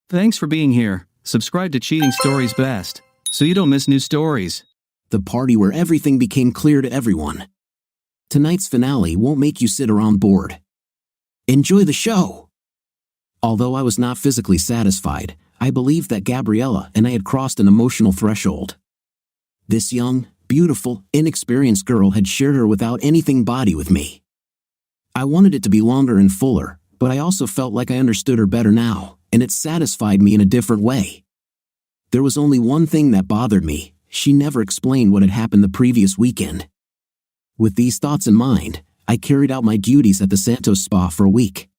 Thanks for being here. Subscribe to Cheating Stories Best, so you don't miss new stories. The party where everything became clear to everyone. Tonight's finale won't make you sit around bored. Enjoy the show! Although I was not physically satisfied, I believed that Gabriella and I had crossed an emotional threshold. This young, beautiful, inexperienced girl had shared her without anything body with me. I wanted it to be longer and fuller, but I also felt like I understood her better now, and it satisfied me in a different way. There was only one thing that bothered me: she never explained what had happened the previous weekend. With these thoughts in mind, I carried out my duties at the Santos spa for a week.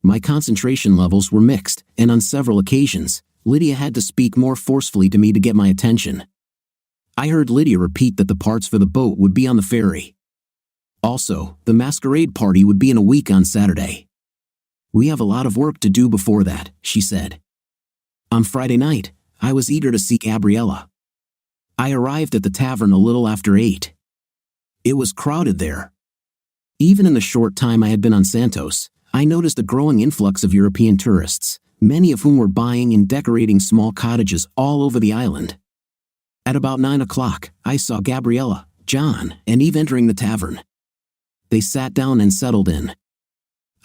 My concentration levels were mixed, and on several occasions, Lydia had to speak more forcefully to me to get my attention. I heard Lydia repeat that the parts for the boat would be on the ferry. Also, the masquerade party would be in a week on Saturday. "We have a lot of work to do before that," she said. On Friday night, I was eager to see Gabriella. I arrived at the tavern a little after 8. It was crowded there. Even in the short time I had been on Santos, I noticed a growing influx of European tourists, many of whom were buying and decorating small cottages all over the island. At about 9 o'clock, I saw Gabriella, John, and Eve entering the tavern. They sat down and settled in.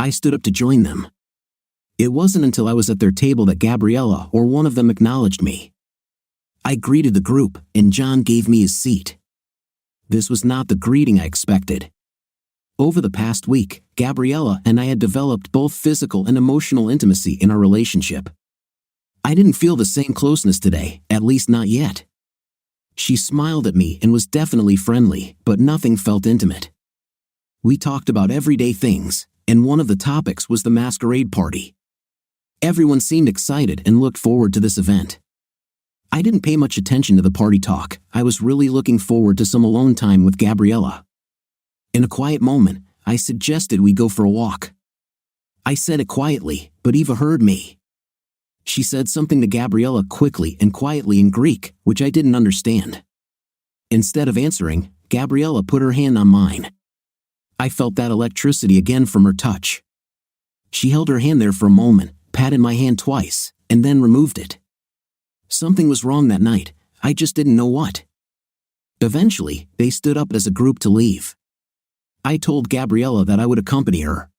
I stood up to join them. It wasn't until I was at their table that Gabriella or one of them acknowledged me. I greeted the group, and John gave me his seat. This was not the greeting I expected. Over the past week, Gabriella and I had developed both physical and emotional intimacy in our relationship. I didn't feel the same closeness today, at least not yet. She smiled at me and was definitely friendly, but nothing felt intimate. We talked about everyday things, and one of the topics was the masquerade party. Everyone seemed excited and looked forward to this event. I didn't pay much attention to the party talk. I was really looking forward to some alone time with Gabriella. In a quiet moment, I suggested we go for a walk. I said it quietly, but Eva heard me. She said something to Gabriella quickly and quietly in Greek, which I didn't understand. Instead of answering, Gabriella put her hand on mine. I felt that electricity again from her touch. She held her hand there for a moment, patted my hand twice, and then removed it. Something was wrong that night, I just didn't know what. Eventually, they stood up as a group to leave. I told Gabriella that I would accompany her.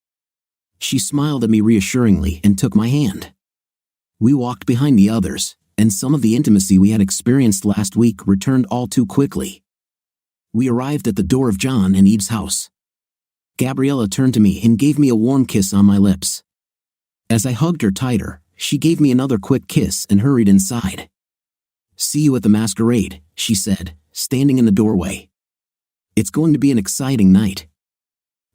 She smiled at me reassuringly and took my hand. We walked behind the others, and some of the intimacy we had experienced last week returned all too quickly. We arrived at the door of John and Eve's house. Gabriella turned to me and gave me a warm kiss on my lips. As I hugged her tighter, she gave me another quick kiss and hurried inside. "See you at the masquerade," she said, standing in the doorway. "It's going to be an exciting night."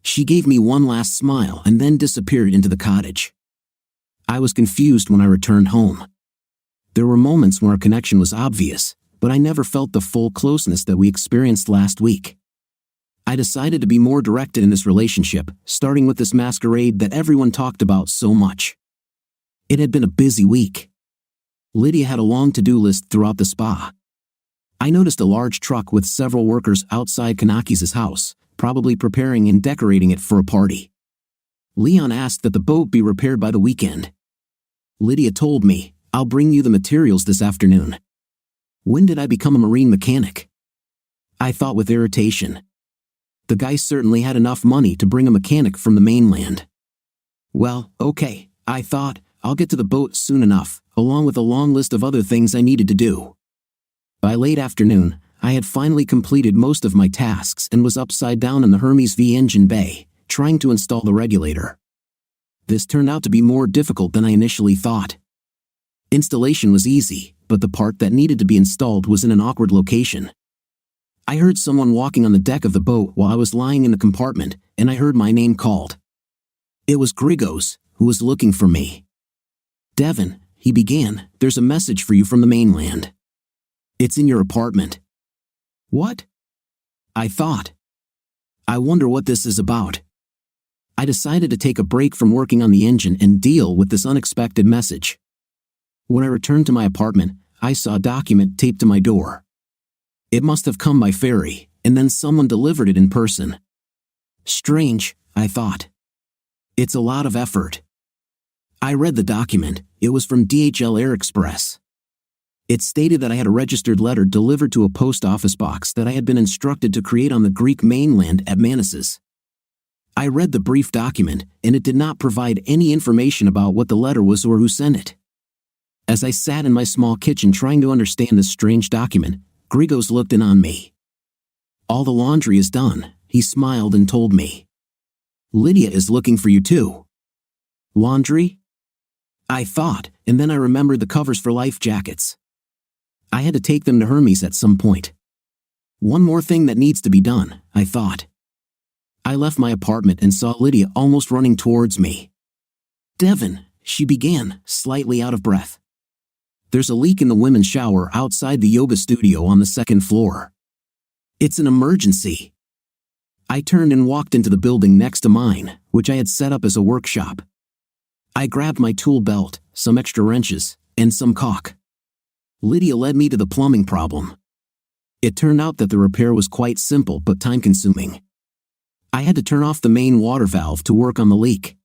She gave me one last smile and then disappeared into the cottage. I was confused when I returned home. There were moments when our connection was obvious, but I never felt the full closeness that we experienced last week. I decided to be more directed in this relationship, starting with this masquerade that everyone talked about so much. It had been a busy week. Lydia had a long to-do list throughout the spa. I noticed a large truck with several workers outside Kanakis' house, probably preparing and decorating it for a party. Leon asked that the boat be repaired by the weekend. Lydia told me, "I'll bring you the materials this afternoon." When did I become a marine mechanic? I thought with irritation. The guy certainly had enough money to bring a mechanic from the mainland. Well, okay, I thought, I'll get to the boat soon enough, along with a long list of other things I needed to do. By late afternoon, I had finally completed most of my tasks and was upside down in the Hermes V engine bay, trying to install the regulator. This turned out to be more difficult than I initially thought. Installation was easy, but the part that needed to be installed was in an awkward location. I heard someone walking on the deck of the boat while I was lying in the compartment, and I heard my name called. It was Grigos, who was looking for me. "Devin," he began, "there's a message for you from the mainland. It's in your apartment." What? I thought. I wonder what this is about. I decided to take a break from working on the engine and deal with this unexpected message. When I returned to my apartment, I saw a document taped to my door. It must have come by ferry, and then someone delivered it in person. Strange, I thought. It's a lot of effort. I read the document. It was from DHL Air Express. It stated that I had a registered letter delivered to a post office box that I had been instructed to create on the Greek mainland at Manassas. I read the brief document, and it did not provide any information about what the letter was or who sent it. As I sat in my small kitchen trying to understand this strange document, Grigos looked in on me. "All the laundry is done," he smiled and told me. "Lydia is looking for you too." "Laundry?" I thought, and then I remembered the covers for life jackets. I had to take them to Hermes at some point. One more thing that needs to be done, I thought. I left my apartment and saw Lydia almost running towards me. "Devin," she began, slightly out of breath. "There's a leak in the women's shower outside the yoga studio on the second floor. It's an emergency." I turned and walked into the building next to mine, which I had set up as a workshop. I grabbed my tool belt, some extra wrenches, and some caulk. Lydia led me to the plumbing problem. It turned out that the repair was quite simple but time-consuming. I had to turn off the main water valve to work on the leak.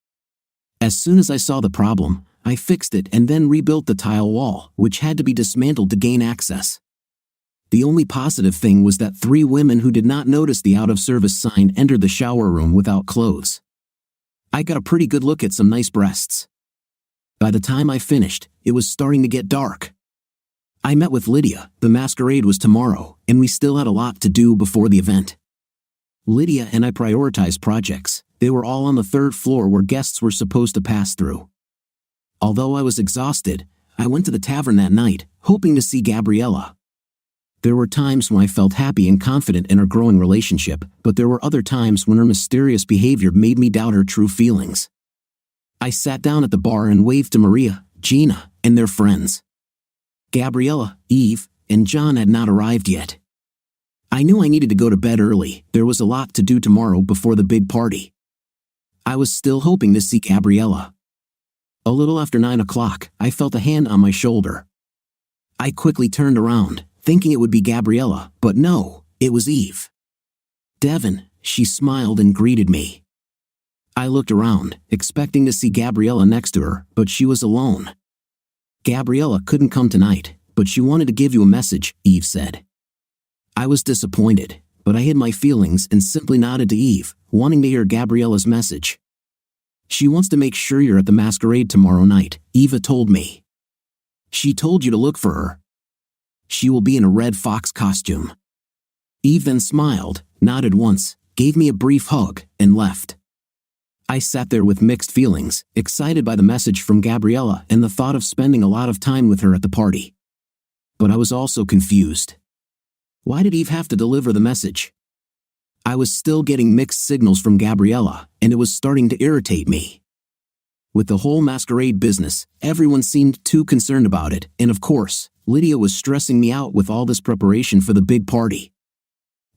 As soon as I saw the problem, I fixed it and then rebuilt the tile wall, which had to be dismantled to gain access. The only positive thing was that 3 women who did not notice the out-of-service sign entered the shower room without clothes. I got a pretty good look at some nice breasts. By the time I finished, it was starting to get dark. I met with Lydia. The masquerade was tomorrow, and we still had a lot to do before the event. Lydia and I prioritized projects. They were all on the 3rd floor where guests were supposed to pass through. Although I was exhausted, I went to the tavern that night, hoping to see Gabriella. There were times when I felt happy and confident in our growing relationship, but there were other times when her mysterious behavior made me doubt her true feelings. I sat down at the bar and waved to Maria, Gina, and their friends. Gabriella, Eve, and John had not arrived yet. I knew I needed to go to bed early. There was a lot to do tomorrow before the big party. I was still hoping to see Gabriella. A little after 9 o'clock, I felt a hand on my shoulder. I quickly turned around, thinking it would be Gabriella, but no, it was Eve. "Devin," she smiled and greeted me. I looked around, expecting to see Gabriella next to her, but she was alone. "Gabriella couldn't come tonight, but she wanted to give you a message," Eve said. I was disappointed, but I hid my feelings and simply nodded to Eve, wanting to hear Gabriella's message. "She wants to make sure you're at the masquerade tomorrow night," Eva told me. "She told you to look for her. She will be in a red fox costume." Eve then smiled, nodded once, gave me a brief hug, and left. I sat there with mixed feelings, excited by the message from Gabriella and the thought of spending a lot of time with her at the party. But I was also confused. Why did Eve have to deliver the message? I was still getting mixed signals from Gabriella, and it was starting to irritate me. With the whole masquerade business, everyone seemed too concerned about it, and of course, Lydia was stressing me out with all this preparation for the big party.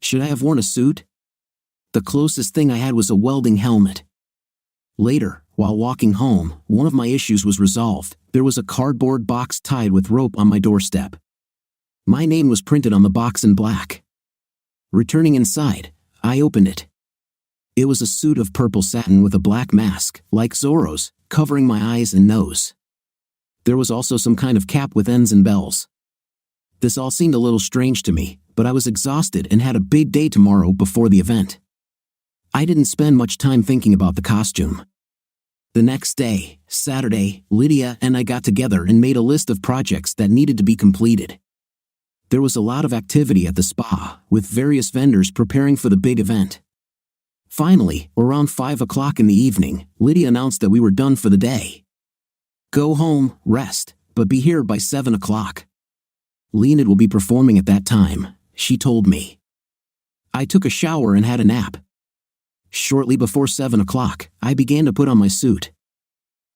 Should I have worn a suit? The closest thing I had was a welding helmet. Later, while walking home, one of my issues was resolved. There was a cardboard box tied with rope on my doorstep. My name was printed on the box in black. Returning inside, I opened it. It was a suit of purple satin with a black mask, like Zorro's, covering my eyes and nose. There was also some kind of cap with ends and bells. This all seemed a little strange to me, but I was exhausted and had a big day tomorrow before the event. I didn't spend much time thinking about the costume. The next day, Saturday, Lydia and I got together and made a list of projects that needed to be completed. There was a lot of activity at the spa, with various vendors preparing for the big event. Finally, around 5 o'clock in the evening, Lydia announced that we were done for the day. "Go home, rest, but be here by 7 o'clock. Leonid will be performing at that time," she told me. I took a shower and had a nap. Shortly before 7 o'clock, I began to put on my suit.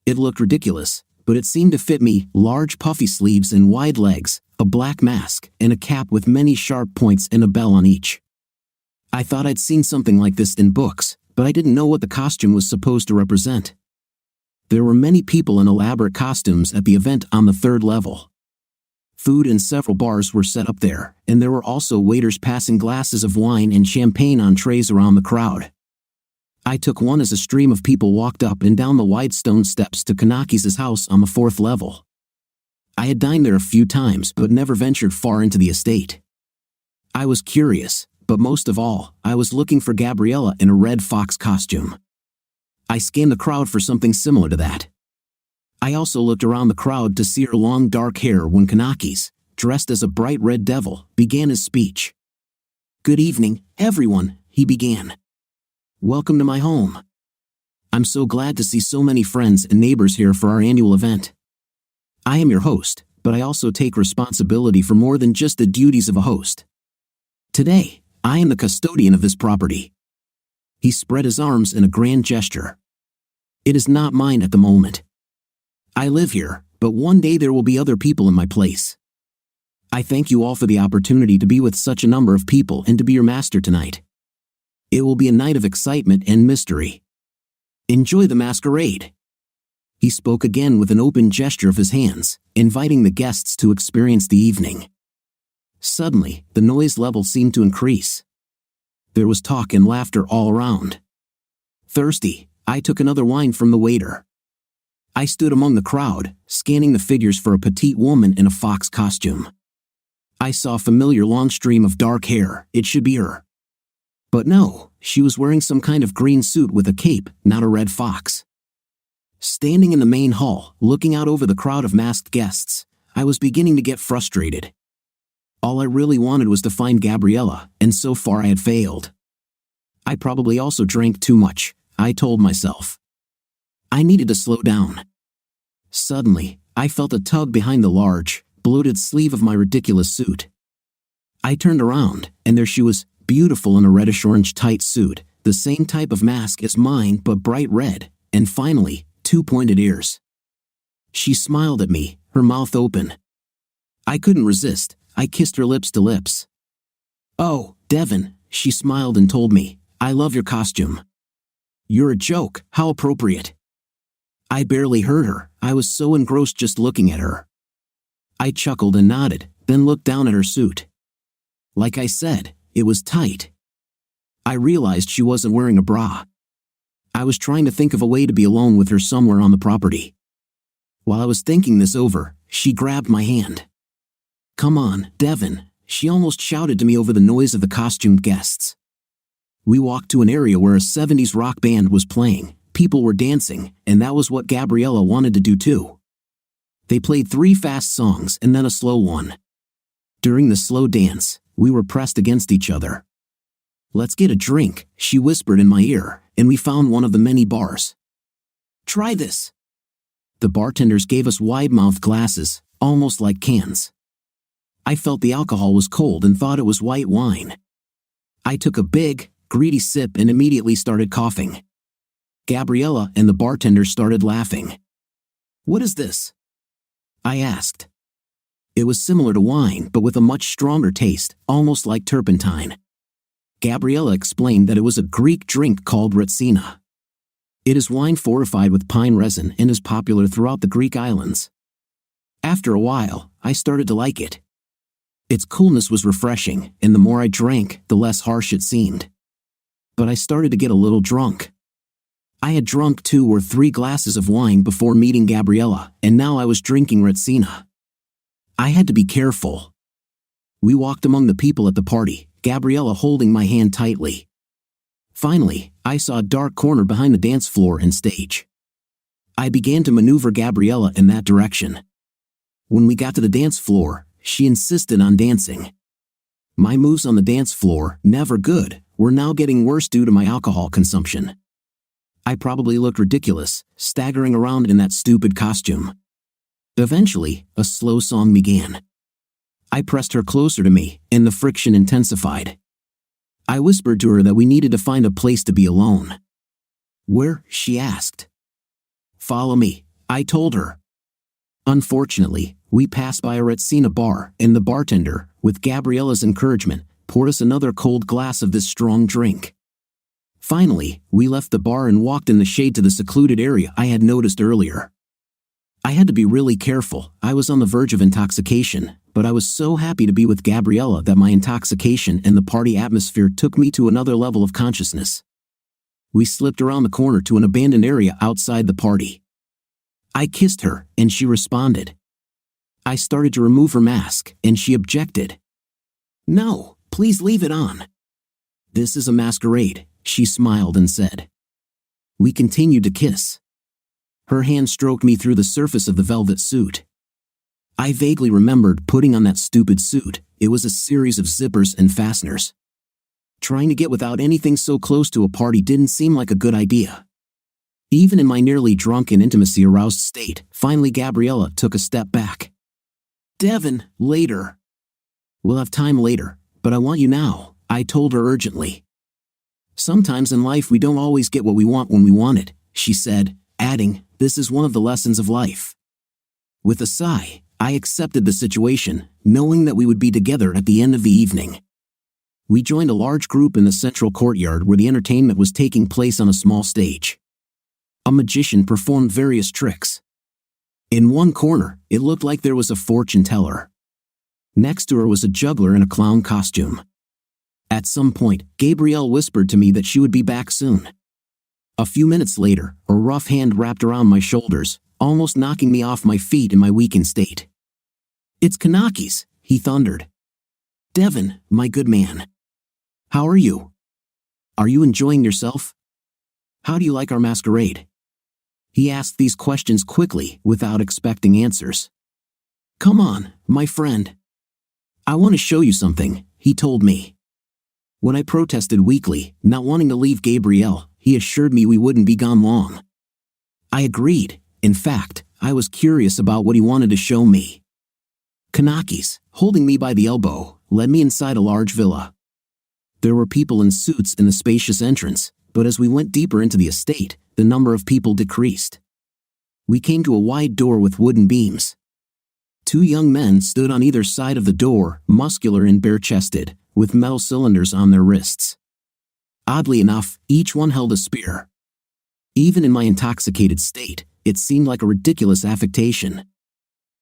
It looked ridiculous, but it seemed to fit me: large puffy sleeves and wide legs, a black mask, and a cap with many sharp points and a bell on each. I thought I'd seen something like this in books, but I didn't know what the costume was supposed to represent. There were many people in elaborate costumes at the event on the 3rd level. Food and several bars were set up there, and there were also waiters passing glasses of wine and champagne on trays around the crowd. I took one as a stream of people walked up and down the wide stone steps to Kanaki's house on the 4th level. I had dined there a few times but never ventured far into the estate. I was curious, but most of all, I was looking for Gabriella in a red fox costume. I scanned the crowd for something similar to that. I also looked around the crowd to see her long dark hair when Kanaki's, dressed as a bright red devil, began his speech. "Good evening, everyone," he began. "Welcome to my home. I'm so glad to see so many friends and neighbors here for our annual event. I am your host, but I also take responsibility for more than just the duties of a host. Today, I am the custodian of this property." He spread his arms in a grand gesture. "It is not mine at the moment. I live here, but one day there will be other people in my place. I thank you all for the opportunity to be with such a number of people and to be your master tonight. It will be a night of excitement and mystery. Enjoy the masquerade." He spoke again with an open gesture of his hands, inviting the guests to experience the evening. Suddenly, the noise level seemed to increase. There was talk and laughter all around. Thirsty, I took another wine from the waiter. I stood among the crowd, scanning the figures for a petite woman in a fox costume. I saw a familiar long stream of dark hair. It should be her. But no, she was wearing some kind of green suit with a cape, not a red fox. Standing in the main hall, looking out over the crowd of masked guests, I was beginning to get frustrated. All I really wanted was to find Gabriella, and so far I had failed. I probably also drank too much, I told myself. I needed to slow down. Suddenly, I felt a tug behind the large, bloated sleeve of my ridiculous suit. I turned around, and there she was, beautiful in a reddish-orange tight suit, the same type of mask as mine but bright red, and finally, 2 pointed ears. She smiled at me, her mouth open. I couldn't resist. I kissed her lips to lips. "Oh, Devin," she smiled and told me, "I love your costume. You're a joke, how appropriate." I barely heard her, I was so engrossed just looking at her. I chuckled and nodded, then looked down at her suit. Like I said, it was tight. I realized she wasn't wearing a bra. I was trying to think of a way to be alone with her somewhere on the property. While I was thinking this over, she grabbed my hand. "Come on, Devin," she almost shouted to me over the noise of the costumed guests. We walked to an area where a 70s rock band was playing, people were dancing, and that was what Gabriella wanted to do too. They played 3 fast songs and then a slow one. During the slow dance, we were pressed against each other. "Let's get a drink," she whispered in my ear, and we found one of the many bars. "Try this." The bartenders gave us wide-mouthed glasses, almost like cans. I felt the alcohol was cold and thought it was white wine. I took a big, greedy sip and immediately started coughing. Gabriella and the bartenders started laughing. "What is this?" I asked. It was similar to wine but with a much stronger taste, almost like turpentine. Gabriella explained that it was a Greek drink called retsina. It is wine fortified with pine resin and is popular throughout the Greek islands. After a while, I started to like it. Its coolness was refreshing, and the more I drank, the less harsh it seemed. But I started to get a little drunk. I had drunk 2 or 3 glasses of wine before meeting Gabriella, and now I was drinking retsina. I had to be careful. We walked among the people at the party, Gabriella holding my hand tightly. Finally, I saw a dark corner behind the dance floor and stage. I began to maneuver Gabriella in that direction. When we got to the dance floor, she insisted on dancing. My moves on the dance floor, never good, were now getting worse due to my alcohol consumption. I probably looked ridiculous, staggering around in that stupid costume. Eventually, a slow song began. I pressed her closer to me, and the friction intensified. I whispered to her that we needed to find a place to be alone. "Where?" she asked. "Follow me," I told her. Unfortunately, we passed by a retsina bar, and the bartender, with Gabriella's encouragement, poured us another cold glass of this strong drink. Finally, we left the bar and walked in the shade to the secluded area I had noticed earlier. I had to be really careful. I was on the verge of intoxication, but I was so happy to be with Gabriella that my intoxication and the party atmosphere took me to another level of consciousness. We slipped around the corner to an abandoned area outside the party. I kissed her, and she responded. I started to remove her mask, and she objected. "No, please leave it on." "This is a masquerade," she smiled and said. We continued to kiss. Her hand stroked me through the surface of the velvet suit. I vaguely remembered putting on that stupid suit. It was a series of zippers and fasteners. Trying to get without anything so close to a party didn't seem like a good idea. Even in my nearly drunk and intimacy-aroused state, finally Gabriella took a step back. "Devin, later." "We'll have time later, but I want you now," I told her urgently. "Sometimes in life we don't always get what we want when we want it," she said, adding, "This is one of the lessons of life." With a sigh, I accepted the situation, knowing that we would be together at the end of the evening. We joined a large group in the central courtyard where the entertainment was taking place on a small stage. A magician performed various tricks. In one corner, it looked like there was a fortune teller. Next to her was a juggler in a clown costume. At some point, Gabrielle whispered to me that she would be back soon. A few minutes later, a rough hand wrapped around my shoulders, almost knocking me off my feet in my weakened state. "It's Kanakis," he thundered. "Devin, my good man. How are you? Are you enjoying yourself? How do you like our masquerade?" He asked these questions quickly, without expecting answers. "Come on, my friend. I want to show you something," he told me. When I protested weakly, not wanting to leave Gabrielle, he assured me we wouldn't be gone long. I agreed. In fact, I was curious about what he wanted to show me. Kanakis, holding me by the elbow, led me inside a large villa. There were people in suits in the spacious entrance, but as we went deeper into the estate, the number of people decreased. We came to a wide door with wooden beams. Two young men stood on either side of the door, muscular and bare-chested, with metal cylinders on their wrists. Oddly enough, each one held a spear. Even in my intoxicated state, it seemed like a ridiculous affectation.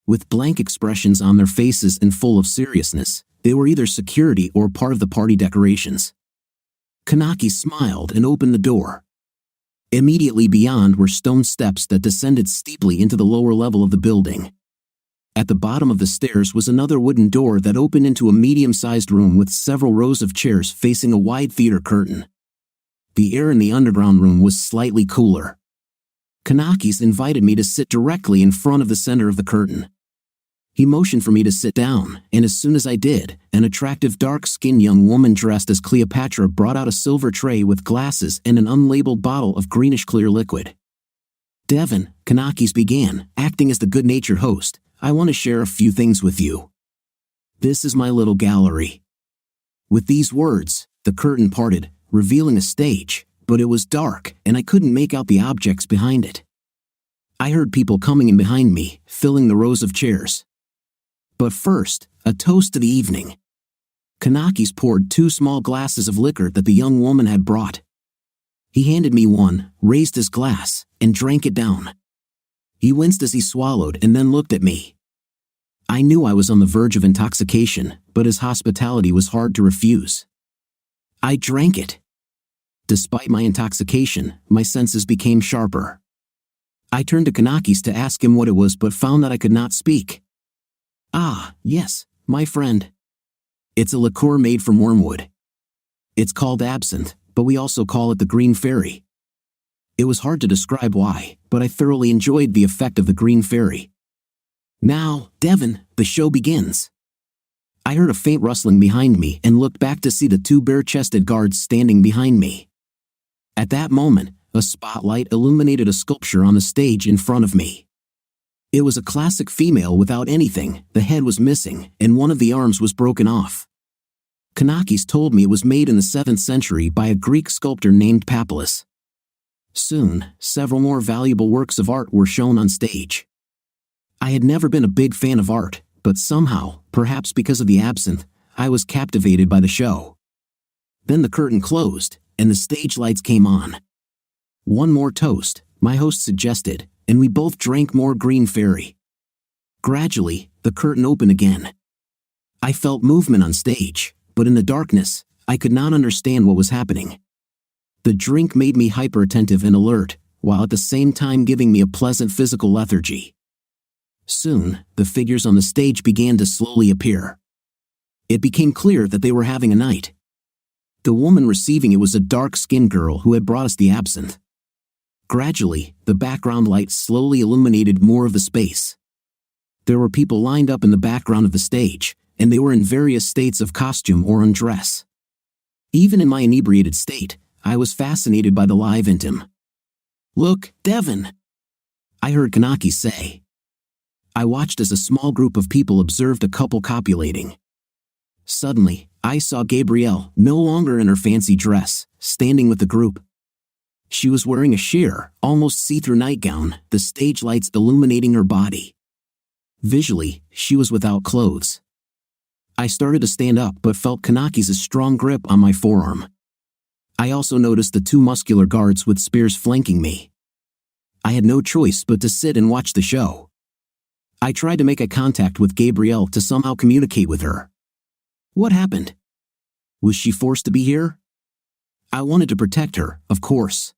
With blank expressions on their faces and full of seriousness, they were either security or part of the party decorations. Kanaki smiled and opened the door. Immediately beyond were stone steps that descended steeply into the lower level of the building. At the bottom of the stairs was another wooden door that opened into a medium-sized room with several rows of chairs facing a wide theater curtain. The air in the underground room was slightly cooler. Kanakis invited me to sit directly in front of the center of the curtain. He motioned for me to sit down, and as soon as I did, an attractive dark-skinned young woman dressed as Cleopatra brought out a silver tray with glasses and an unlabeled bottle of greenish-clear liquid. "Devin," Kanakis began, acting as the good-natured host, "I want to share a few things with you. This is my little gallery." With these words, the curtain parted, revealing a stage, but it was dark, and I couldn't make out the objects behind it. I heard people coming in behind me, filling the rows of chairs. But first, a toast to the evening. Kanakis poured 2 small glasses of liquor that the young woman had brought. He handed me one, raised his glass, and drank it down. He winced as he swallowed and then looked at me. I knew I was on the verge of intoxication, but his hospitality was hard to refuse. I drank it. Despite my intoxication, my senses became sharper. I turned to Kanakis to ask him what it was but found that I could not speak. "Ah, yes, my friend. It's a liqueur made from wormwood. It's called absinthe, but we also call it the Green Fairy." It was hard to describe why, but I thoroughly enjoyed the effect of the Green Fairy. "Now, Devin, the show begins." I heard a faint rustling behind me and looked back to see the 2 bare-chested guards standing behind me. At that moment, a spotlight illuminated a sculpture on the stage in front of me. It was a classic female without anything, the head was missing, and one of the arms was broken off. Kanakis told me it was made in the 7th century by a Greek sculptor named Papillus. Soon, several more valuable works of art were shown on stage. I had never been a big fan of art, but somehow, perhaps because of the absinthe, I was captivated by the show. Then the curtain closed, and the stage lights came on. "One more toast," my host suggested, and we both drank more Green Fairy. Gradually, the curtain opened again. I felt movement on stage, but in the darkness, I could not understand what was happening. The drink made me hyper-attentive and alert, while at the same time giving me a pleasant physical lethargy. Soon, the figures on the stage began to slowly appear. It became clear that they were having a night. The woman receiving it was a dark-skinned girl who had brought us the absinthe. Gradually, the background lights slowly illuminated more of the space. There were people lined up in the background of the stage, and they were in various states of costume or undress. Even in my inebriated state, I was fascinated by the live intim. "Look, Devin," I heard Kanaki say. I watched as a small group of people observed a couple copulating. Suddenly, I saw Gabrielle, no longer in her fancy dress, standing with the group. She was wearing a sheer, almost see-through nightgown, the stage lights illuminating her body. Visually, she was without clothes. I started to stand up but felt Kanaki's strong grip on my forearm. I also noticed the two muscular guards with spears flanking me. I had no choice but to sit and watch the show. I tried to make eye contact with Gabrielle to somehow communicate with her. What happened? Was she forced to be here? I wanted to protect her, of course.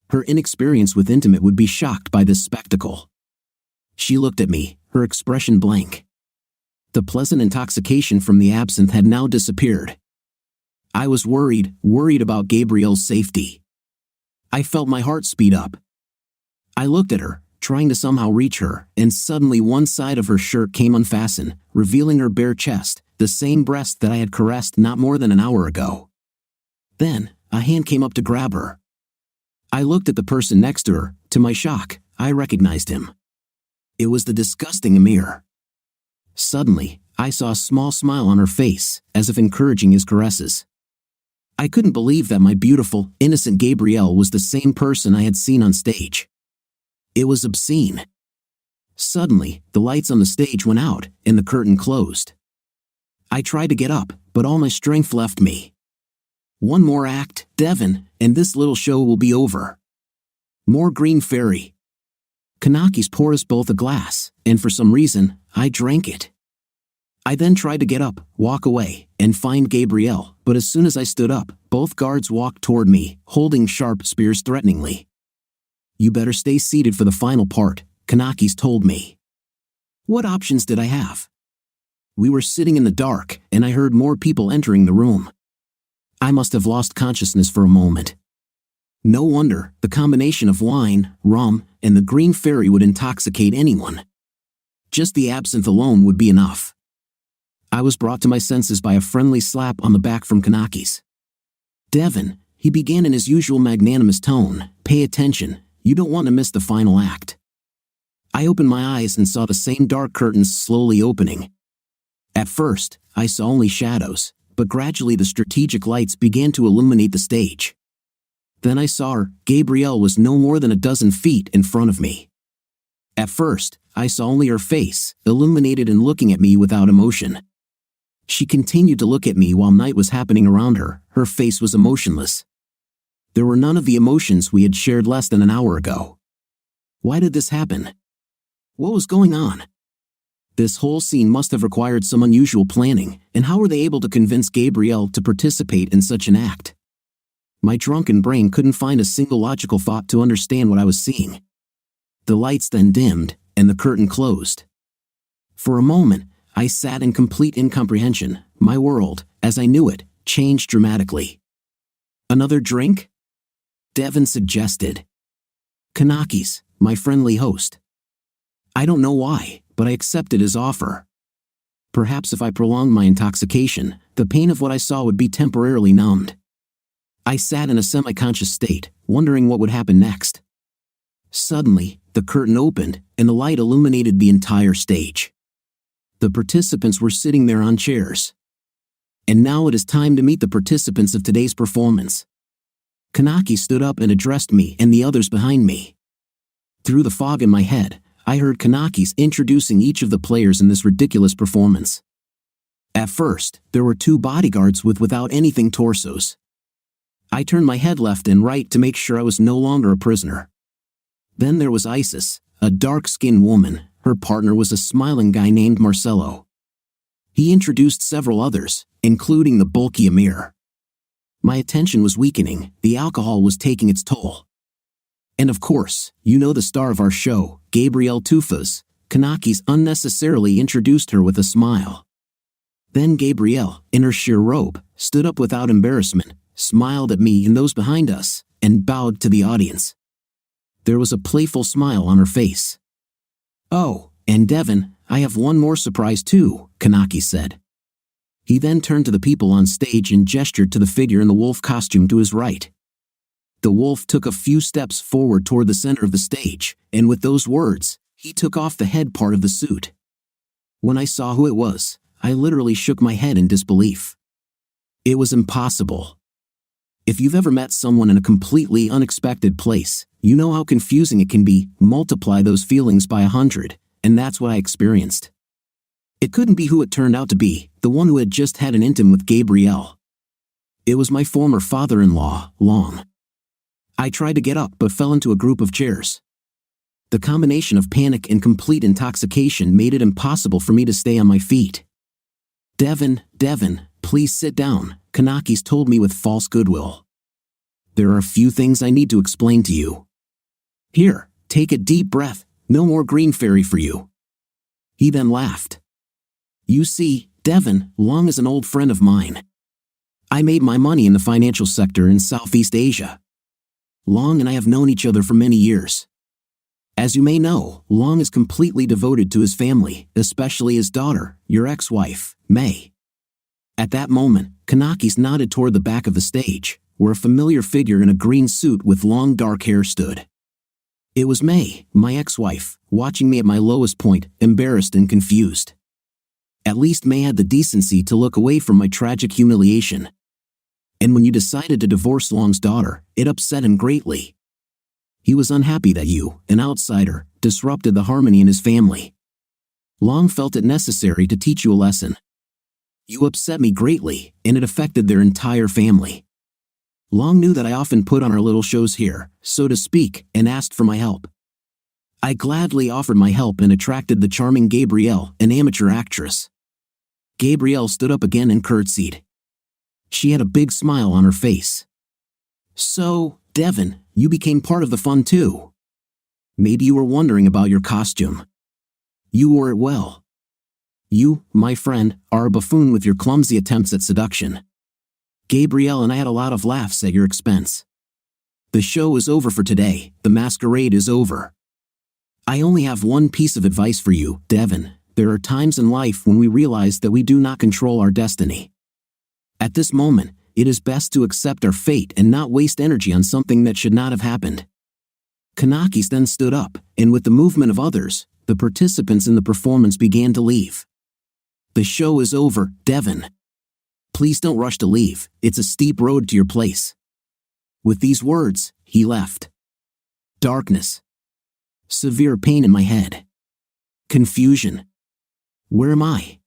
Her inexperience with intimate would be shocked by this spectacle. She looked at me, her expression blank. The pleasant intoxication from the absinthe had now disappeared. I was worried about Gabrielle's safety. I felt my heart speed up. I looked at her, trying to somehow reach her, and suddenly one side of her shirt came unfastened, revealing her bare chest, the same breast that I had caressed not more than an hour ago. Then, a hand came up to grab her. I looked at the person next to her. To my shock, I recognized him. It was the disgusting Amir. Suddenly, I saw a small smile on her face, as if encouraging his caresses. I couldn't believe that my beautiful, innocent Gabrielle was the same person I had seen on stage. It was obscene. Suddenly, the lights on the stage went out, and the curtain closed. I tried to get up, but all my strength left me. One more act, Devin, and this little show will be over. More green fairy. Kanaki's poured us both a glass, and for some reason, I drank it. I then tried to get up, walk away, and find Gabrielle, but as soon as I stood up, both guards walked toward me, holding sharp spears threateningly. "You better stay seated for the final part," Kanaki's told me. What options did I have? We were sitting in the dark, and I heard more people entering the room. I must have lost consciousness for a moment. No wonder, the combination of wine, rum, and the green fairy would intoxicate anyone. Just the absinthe alone would be enough. I was brought to my senses by a friendly slap on the back from Kanaki's. "Devin," he began in his usual magnanimous tone, "pay attention, you don't want to miss the final act." I opened my eyes and saw the same dark curtains slowly opening. At first, I saw only shadows, but gradually the strategic lights began to illuminate the stage. Then I saw her. Gabrielle was no more than a dozen feet in front of me. At first, I saw only her face, illuminated and looking at me without emotion. She continued to look at me while night was happening around her. Her face was emotionless. There were none of the emotions we had shared less than an hour ago. Why did this happen? What was going on? This whole scene must have required some unusual planning, and how were they able to convince Gabrielle to participate in such an act? My drunken brain couldn't find a single logical thought to understand what I was seeing. The lights then dimmed, and the curtain closed. For a moment, I sat in complete incomprehension. My world, as I knew it, changed dramatically. "Another drink?" Devin suggested. Kanaki's, my friendly host. I don't know why, but I accepted his offer. Perhaps if I prolonged my intoxication, the pain of what I saw would be temporarily numbed. I sat in a semi-conscious state, wondering what would happen next. Suddenly, the curtain opened, and the light illuminated the entire stage. The participants were sitting there on chairs. And now it is time to meet the participants of today's performance. Kanaki stood up and addressed me and the others behind me. Through the fog in my head, I heard Kanaki's introducing each of the players in this ridiculous performance. At first, there were two bodyguards without anything torsos. I turned my head left and right to make sure I was no longer a prisoner. Then there was Isis, a dark-skinned woman. Her partner was a smiling guy named Marcelo. He introduced several others, including the bulky Amir. My attention was weakening, the alcohol was taking its toll. And of course, you know the star of our show, Gabrielle Tufas. Kanakis unnecessarily introduced her with a smile. Then Gabrielle, in her sheer robe, stood up without embarrassment, smiled at me and those behind us, and bowed to the audience. There was a playful smile on her face. "Oh, and Devin, I have one more surprise too," Kanaki said. He then turned to the people on stage and gestured to the figure in the wolf costume to his right. The wolf took a few steps forward toward the center of the stage, and with those words, he took off the head part of the suit. When I saw who it was, I literally shook my head in disbelief. It was impossible. If you've ever met someone in a completely unexpected place, you know how confusing it can be. Multiply those feelings by 100, and that's what I experienced. It couldn't be who it turned out to be, the one who had just had an intim with Gabrielle. It was my former father-in-law, Long. I tried to get up but fell into a group of chairs. The combination of panic and complete intoxication made it impossible for me to stay on my feet. Devin, please sit down," Kanakis told me with false goodwill. "There are a few things I need to explain to you. Here, take a deep breath, no more green fairy for you." He then laughed. "You see, Devin, Long is an old friend of mine. I made my money in the financial sector in Southeast Asia. Long and I have known each other for many years. As you may know, Long is completely devoted to his family, especially his daughter, your ex-wife, May." At that moment, Kanakis nodded toward the back of the stage, where a familiar figure in a green suit with long dark hair stood. It was May, my ex-wife, watching me at my lowest point, embarrassed and confused. At least May had the decency to look away from my tragic humiliation. And when you decided to divorce Long's daughter, it upset him greatly. He was unhappy that you, an outsider, disrupted the harmony in his family. Long felt it necessary to teach you a lesson. You upset me greatly, and it affected their entire family. Long knew that I often put on our little shows here, so to speak, and asked for my help. I gladly offered my help and attracted the charming Gabrielle, an amateur actress. Gabrielle stood up again and curtsied. She had a big smile on her face. "So, Devin, you became part of the fun too. Maybe you were wondering about your costume. You wore it well. You, my friend, are a buffoon with your clumsy attempts at seduction. Gabrielle and I had a lot of laughs at your expense. The show is over for today, the masquerade is over. I only have one piece of advice for you, Devin. There are times in life when we realize that we do not control our destiny. At this moment, it is best to accept our fate and not waste energy on something that should not have happened." Kanakis then stood up, and with the movement of others, the participants in the performance began to leave. "The show is over, Devin. Please don't rush to leave, it's a steep road to your place." With these words, he left. Darkness. Severe pain in my head. Confusion. Where am I?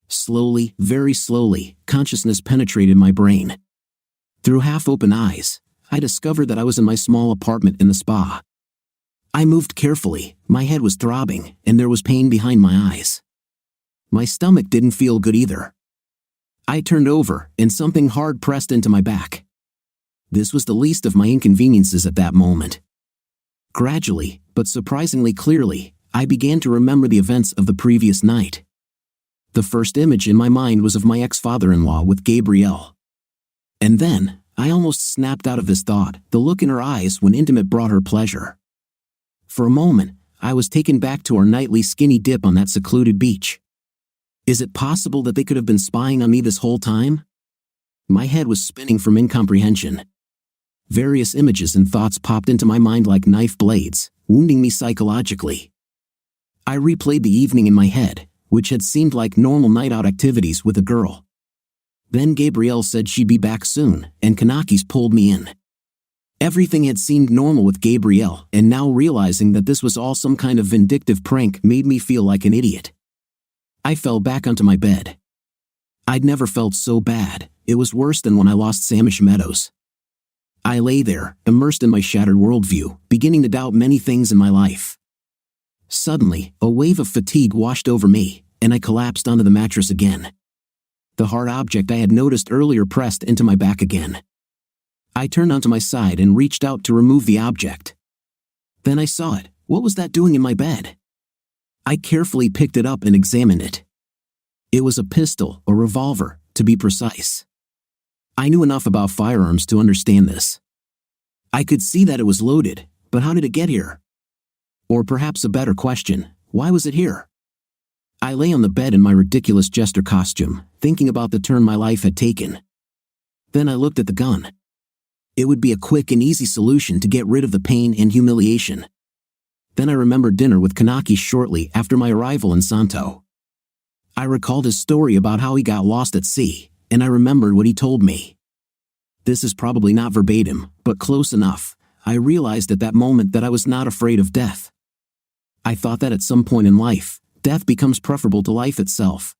Slowly, very slowly, consciousness penetrated my brain. Through half-open eyes, I discovered that I was in my small apartment in the spa. I moved carefully, my head was throbbing, and there was pain behind my eyes. My stomach didn't feel good either. I turned over, and something hard pressed into my back. This was the least of my inconveniences at that moment. Gradually, but surprisingly clearly, I began to remember the events of the previous night. The first image in my mind was of my ex-father-in-law with Gabrielle. And then, I almost snapped out of this thought, the look in her eyes when intimate brought her pleasure. For a moment, I was taken back to our nightly skinny dip on that secluded beach. Is it possible that they could have been spying on me this whole time? My head was spinning from incomprehension. Various images and thoughts popped into my mind like knife blades, wounding me psychologically. I replayed the evening in my head, which had seemed like normal night-out activities with a girl. Then Gabrielle said she'd be back soon, and Kanakis pulled me in. Everything had seemed normal with Gabrielle, and now realizing that this was all some kind of vindictive prank made me feel like an idiot. I fell back onto my bed. I'd never felt so bad. It was worse than when I lost Samish Meadows. I lay there, immersed in my shattered worldview, beginning to doubt many things in my life. Suddenly, a wave of fatigue washed over me, and I collapsed onto the mattress again. The hard object I had noticed earlier pressed into my back again. I turned onto my side and reached out to remove the object. Then I saw it. What was that doing in my bed? I carefully picked it up and examined it. It was a pistol, a revolver, to be precise. I knew enough about firearms to understand this. I could see that it was loaded, but how did it get here? Or perhaps a better question, why was it here? I lay on the bed in my ridiculous jester costume, thinking about the turn my life had taken. Then I looked at the gun. It would be a quick and easy solution to get rid of the pain and humiliation. Then I remembered dinner with Kanaki shortly after my arrival in Santo. I recalled his story about how he got lost at sea, and I remembered what he told me. This is probably not verbatim, but close enough. I realized at that moment that I was not afraid of death. I thought that at some point in life, death becomes preferable to life itself.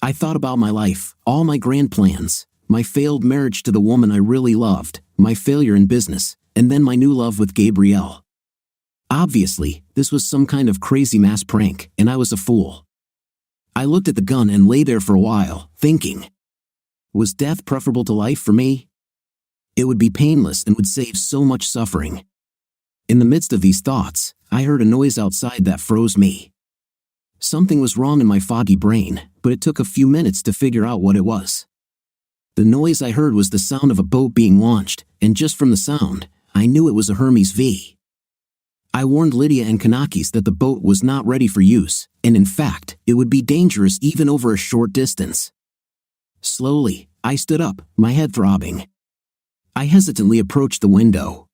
I thought about my life, all my grand plans, my failed marriage to the woman I really loved, my failure in business, and then my new love with Gabrielle. Obviously, this was some kind of crazy mass prank, and I was a fool. I looked at the gun and lay there for a while, thinking. Was death preferable to life for me? It would be painless and would save so much suffering. In the midst of these thoughts, I heard a noise outside that froze me. Something was wrong in my foggy brain, but it took a few minutes to figure out what it was. The noise I heard was the sound of a boat being launched, and just from the sound, I knew it was a Hermes V. I warned Lydia and Kanakis that the boat was not ready for use, and in fact, it would be dangerous even over a short distance. Slowly, I stood up, my head throbbing. I hesitantly approached the window.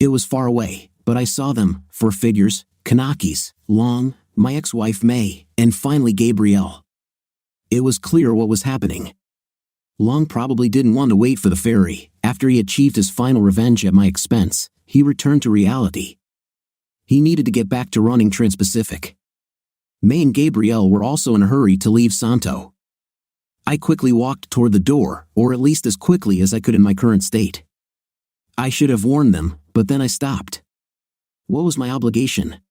It was far away, but I saw them, 4 figures, Kanakis, Long, my ex-wife May, and finally Gabrielle. It was clear what was happening. Long probably didn't want to wait for the ferry. After he achieved his final revenge at my expense, he returned to reality. He needed to get back to running Trans-Pacific. May and Gabrielle were also in a hurry to leave Santo. I quickly walked toward the door, or at least as quickly as I could in my current state. I should have warned them, but then I stopped. What was my obligation?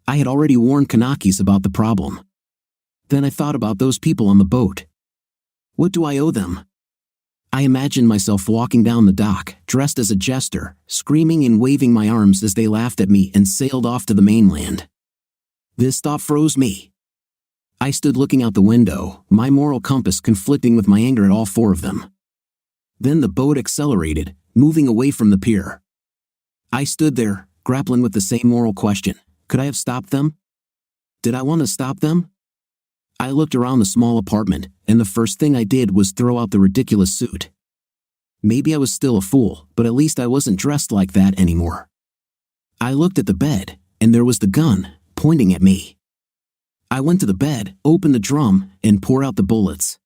I had already warned Kanakis about the problem. Then I thought about those people on the boat. What do I owe them? I imagined myself walking down the dock, dressed as a jester, screaming and waving my arms as they laughed at me and sailed off to the mainland. This thought froze me. I stood looking out the window, my moral compass conflicting with my anger at all 4 of them. Then the boat accelerated, moving away from the pier. I stood there, grappling with the same moral question. Could I have stopped them? Did I want to stop them? I looked around the small apartment, and the first thing I did was throw out the ridiculous suit. Maybe I was still a fool, but at least I wasn't dressed like that anymore. I looked at the bed, and there was the gun, pointing at me. I went to the bed, opened the drum, and poured out the bullets.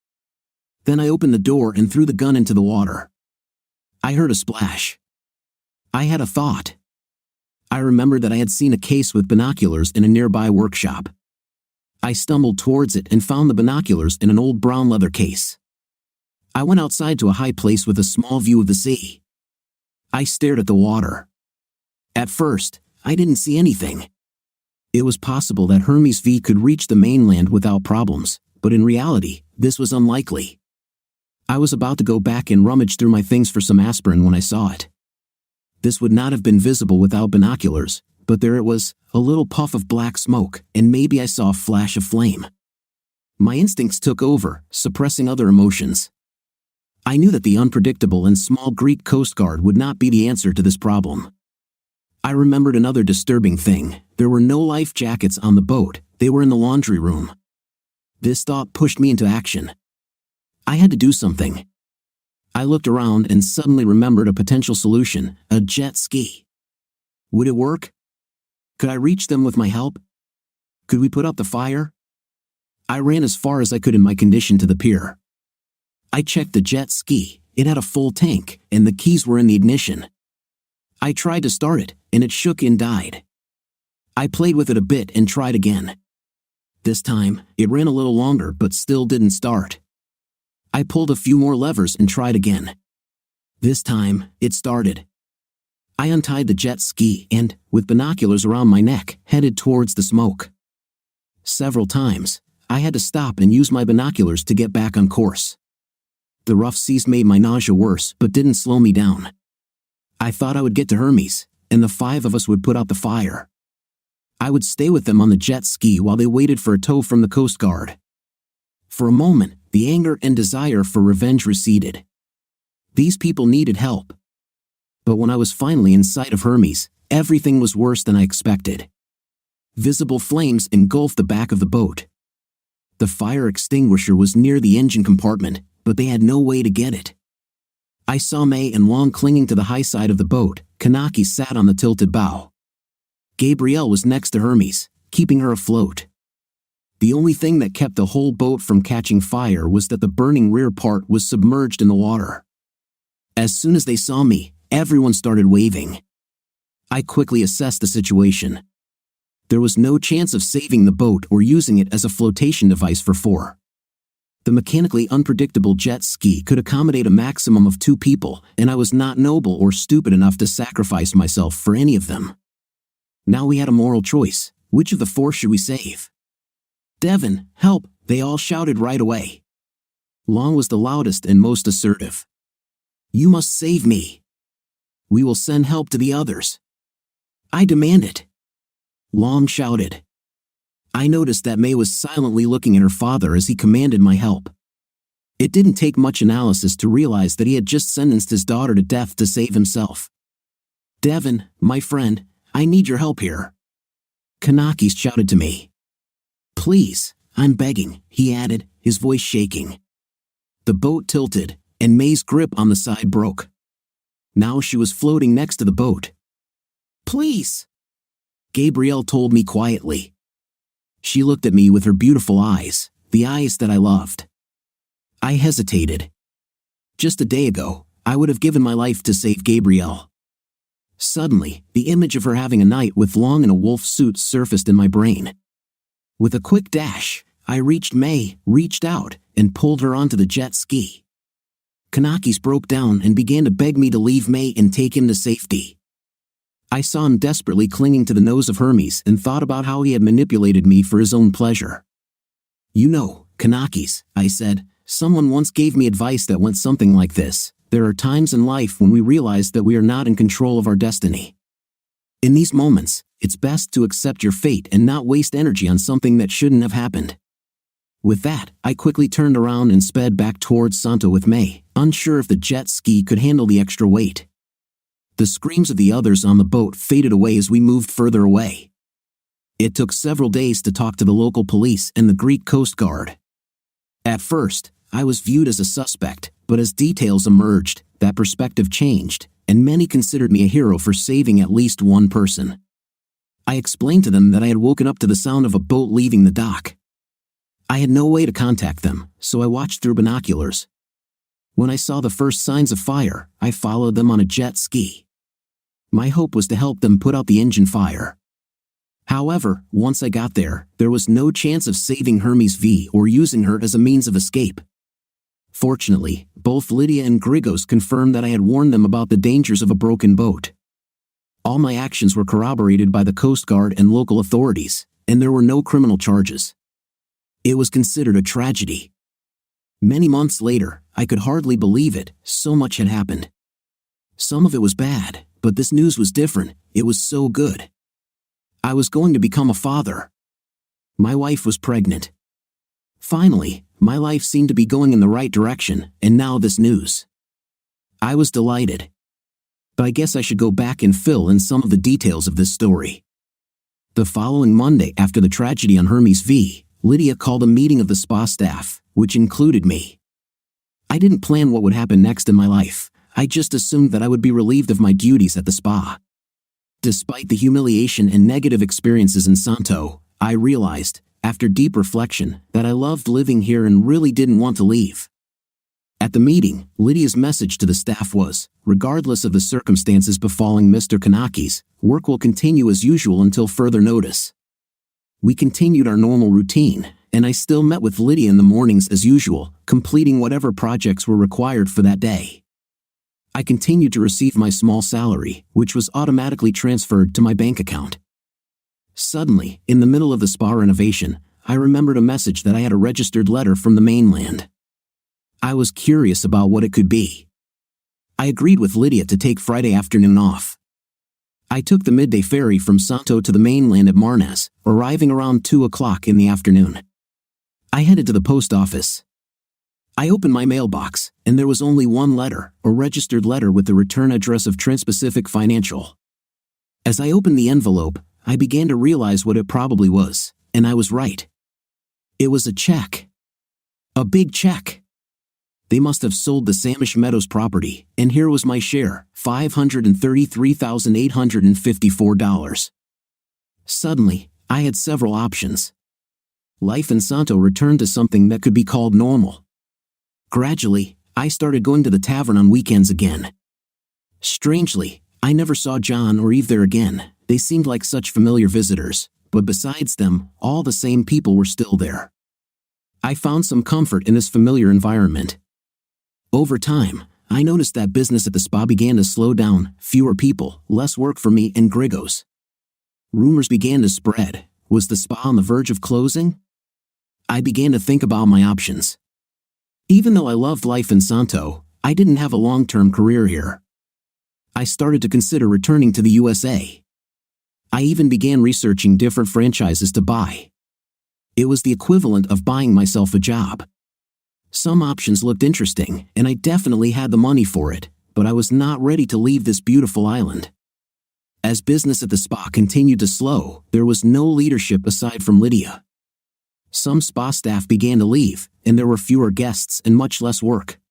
Then I opened the door and threw the gun into the water. I heard a splash. I had a thought. I remembered that I had seen a case with binoculars in a nearby workshop. I stumbled towards it and found the binoculars in an old brown leather case. I went outside to a high place with a small view of the sea. I stared at the water. At first, I didn't see anything. It was possible that Hermes V could reach the mainland without problems, but in reality, this was unlikely. I was about to go back and rummage through my things for some aspirin when I saw it. This would not have been visible without binoculars, but there it was, a little puff of black smoke, and maybe I saw a flash of flame. My instincts took over, suppressing other emotions. I knew that the unpredictable and small Greek Coast Guard would not be the answer to this problem. I remembered another disturbing thing. There were no life jackets on the boat, they were in the laundry room. This thought pushed me into action. I had to do something. I looked around and suddenly remembered a potential solution, a jet ski. Would it work? Could I reach them with my help? Could we put out the fire? I ran as far as I could in my condition to the pier. I checked the jet ski, it had a full tank, and the keys were in the ignition. I tried to start it, and it shook and died. I played with it a bit and tried again. This time, it ran a little longer but still didn't start. I pulled a few more levers and tried again. This time, it started. I untied the jet ski and, with binoculars around my neck, headed towards the smoke. Several times, I had to stop and use my binoculars to get back on course. The rough seas made my nausea worse but didn't slow me down. I thought I would get to Hermes, and the 5 of us would put out the fire. I would stay with them on the jet ski while they waited for a tow from the Coast Guard. For a moment, the anger and desire for revenge receded. These people needed help. But when I was finally in sight of Hermes, everything was worse than I expected. Visible flames engulfed the back of the boat. The fire extinguisher was near the engine compartment, but they had no way to get it. I saw May and Long clinging to the high side of the boat. Kanaki sat on the tilted bow. Gabrielle was next to Hermes, keeping her afloat. The only thing that kept the whole boat from catching fire was that the burning rear part was submerged in the water. As soon as they saw me, everyone started waving. I quickly assessed the situation. There was no chance of saving the boat or using it as a flotation device for 4. The mechanically unpredictable jet ski could accommodate a maximum of 2 people, and I was not noble or stupid enough to sacrifice myself for any of them. Now we had a moral choice. Which of the 4 should we save? "Devin, help!" they all shouted right away. Long was the loudest and most assertive. "You must save me. We will send help to the others." "I demand it." Long shouted. I noticed that May was silently looking at her father as he commanded my help. It didn't take much analysis to realize that he had just sentenced his daughter to death to save himself. "Devin, my friend, I need your help here." Kanaki shouted to me. "Please, I'm begging," he added, his voice shaking. The boat tilted, and May's grip on the side broke. Now she was floating next to the boat. "Please," Gabrielle told me quietly. She looked at me with her beautiful eyes, the eyes that I loved. I hesitated. Just a day ago, I would have given my life to save Gabrielle. Suddenly, the image of her having a night with Long in a wolf suit surfaced in my brain. With a quick dash, I reached out, and pulled her onto the jet ski. Kanakis broke down and began to beg me to leave May and take him to safety. I saw him desperately clinging to the nose of Hermes and thought about how he had manipulated me for his own pleasure. "You know, Kanakis," I said, "someone once gave me advice that went something like this. There are times in life when we realize that we are not in control of our destiny. In these moments, it's best to accept your fate and not waste energy on something that shouldn't have happened." With that, I quickly turned around and sped back towards Santo with May, unsure if the jet ski could handle the extra weight. The screams of the others on the boat faded away as we moved further away. It took several days to talk to the local police and the Greek Coast Guard. At first, I was viewed as a suspect, but as details emerged, that perspective changed, and many considered me a hero for saving at least one person. I explained to them that I had woken up to the sound of a boat leaving the dock. I had no way to contact them, so I watched through binoculars. When I saw the first signs of fire, I followed them on a jet ski. My hope was to help them put out the engine fire. However, once I got there, there was no chance of saving Hermes V or using her as a means of escape. Fortunately, both Lydia and Grigos confirmed that I had warned them about the dangers of a broken boat. All my actions were corroborated by the Coast Guard and local authorities, and there were no criminal charges. It was considered a tragedy. Many months later, I could hardly believe it, so much had happened. Some of it was bad, but this news was different. It was so good. I was going to become a father. My wife was pregnant. Finally, my life seemed to be going in the right direction, and now this news. I was delighted. But I guess I should go back and fill in some of the details of this story. The following Monday after the tragedy on Hermes V, Lydia called a meeting of the spa staff, which included me. I didn't plan what would happen next in my life. I just assumed that I would be relieved of my duties at the spa. Despite the humiliation and negative experiences in Santo, I realized, after deep reflection, that I loved living here and really didn't want to leave. At the meeting, Lydia's message to the staff was, regardless of the circumstances befalling Mr. Kanakis, work will continue as usual until further notice. We continued our normal routine, and I still met with Lydia in the mornings as usual, completing whatever projects were required for that day. I continued to receive my small salary, which was automatically transferred to my bank account. Suddenly, in the middle of the spa renovation, I remembered a message that I had a registered letter from the mainland. I was curious about what it could be. I agreed with Lydia to take Friday afternoon off. I took the midday ferry from Santo to the mainland at Marnes, arriving around 2 o'clock in the afternoon. I headed to the post office. I opened my mailbox, and there was only one letter, a registered letter with the return address of Trans-Pacific Financial. As I opened the envelope, I began to realize what it probably was, and I was right. It was a check. A big check. They must have sold the Samish Meadows property, and here was my share, $533,854. Suddenly, I had several options. Life in Santo returned to something that could be called normal. Gradually, I started going to the tavern on weekends again. Strangely, I never saw John or Eve there again. They seemed like such familiar visitors, but besides them, all the same people were still there. I found some comfort in this familiar environment. Over time, I noticed that business at the spa began to slow down, fewer people, less work for me and Grigos. Rumors began to spread. Was the spa on the verge of closing? I began to think about my options. Even though I loved life in Santo, I didn't have a long-term career here. I started to consider returning to the USA. I even began researching different franchises to buy. It was the equivalent of buying myself a job. Some options looked interesting, and I definitely had the money for it, but I was not ready to leave this beautiful island. As business at the spa continued to slow, there was no leadership aside from Lydia. Some spa staff began to leave, and there were fewer guests and much less work.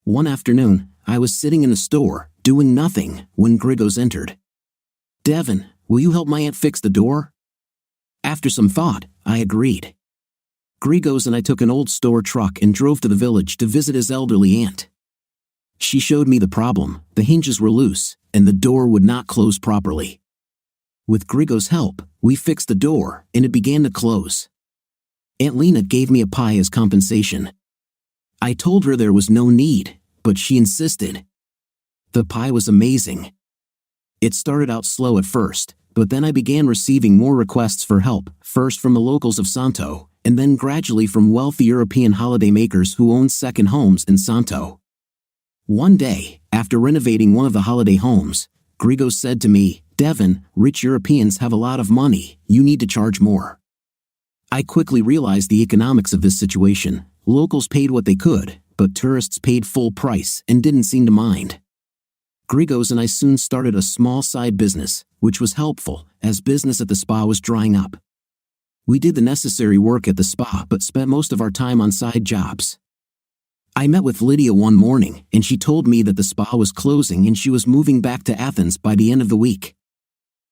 One afternoon, I was sitting in the store, doing nothing, when Grigos entered. "Devin, will you help my aunt fix the door?" After some thought, I agreed. Grigos and I took an old store truck and drove to the village to visit his elderly aunt. She showed me the problem. The hinges were loose, and the door would not close properly. With Grigos' help, we fixed the door, and it began to close. Aunt Lena gave me a pie as compensation. I told her there was no need, but she insisted. The pie was amazing. It started out slow at first, but then I began receiving more requests for help, first from the locals of Santo, and then gradually from wealthy European holidaymakers who owned second homes in Santo. One day, after renovating one of the holiday homes, Grigos said to me, "Devin, rich Europeans have a lot of money, you need to charge more." I quickly realized the economics of this situation. Locals paid what they could, but tourists paid full price and didn't seem to mind. Grigos and I soon started a small side business, which was helpful, as business at the spa was drying up. We did the necessary work at the spa but spent most of our time on side jobs. I met with Lydia one morning, and she told me that the spa was closing and she was moving back to Athens by the end of the week.